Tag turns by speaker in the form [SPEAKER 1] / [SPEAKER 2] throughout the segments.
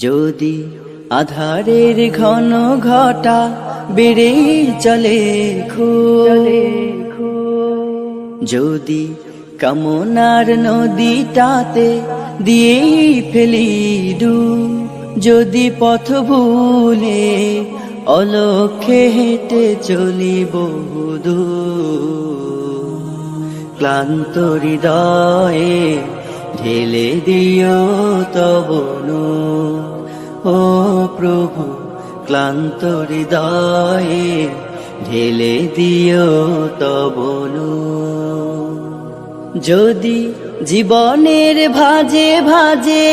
[SPEAKER 1] যদি আধারের ঘন ঘটা বেড়ে চলে যদি কামনার নদীটাতে দিয়ে ফেলি ডুব, যদি পথ ভুলে অলক্ষ্যে হেঁটে চলি বহুদূর, ক্লান্ত হৃদয়ে ঢেলে দিও তব নূর। ও প্রভু, ক্লান্ত হৃদয়ে ঢেলে দিও তব নূর। যদি জীবনের ভাজে ভাজে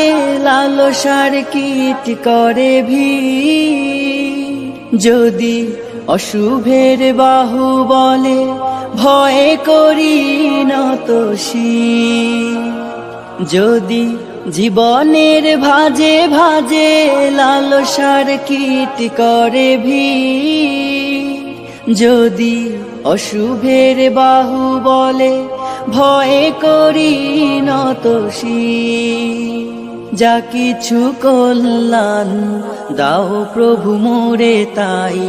[SPEAKER 1] লালসার কীট করে ভিড়, যদি অশুভের বাহু বলে ভয় করি নত শির, যদি জীবনের ভাজে ভাজে লালসার কীট করে ভিড়, যদি অশুভের বাহু বলে ভয় করি নত শির, যা কিছু কল্যাণ দাও প্রভু মোরে তাই,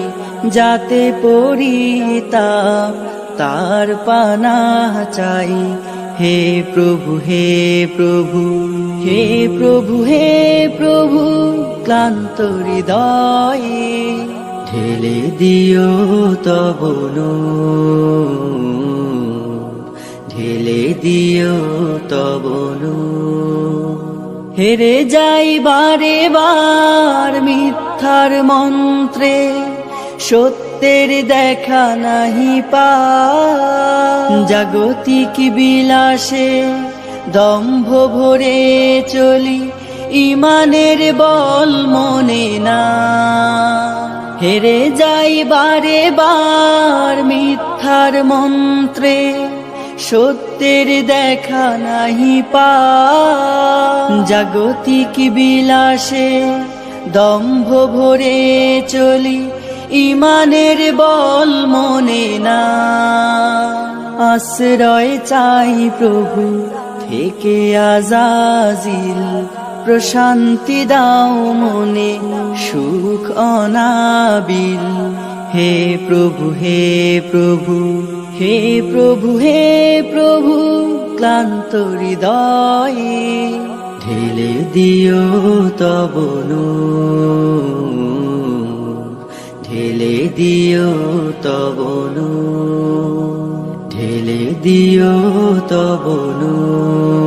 [SPEAKER 1] যাতে পরিতাপ তার পানাহ চাই। হে প্রভু, হে প্রভু, হে প্রভু, হে প্রভু, ক্লান্ত হৃদয়ে ঢেলে দিও তব নূর, ঢেলে দিও তব নূর। হেরে যাই বারে বার মিথ্যার মন্ত্রে, সত্যের দেখা নাহি পাই, জাগতিক বিলাসে দম্ভ ভরে চলি, ইমানের বল মনে না। হেরে যাই বারে বার মিথ্যার মন্ত্রে, সত্যের দেখা নাহি পাই, জাগতিক বিলাসে দম্ভ ভরে চলি, ইমানের বল মনে না। আশ্রয় চাই প্রভু থেকে আজাজিল, প্রশান্তি দাও মনে সুখ অনাবিল। হে প্রভু, হে প্রভু, হে প্রভু, হে প্রভু, ক্লান্ত হৃদয়ে ঢেলে দিও তব নূর, ঢেলে দিও তব নূর, ঢেলে দিও তব নূর।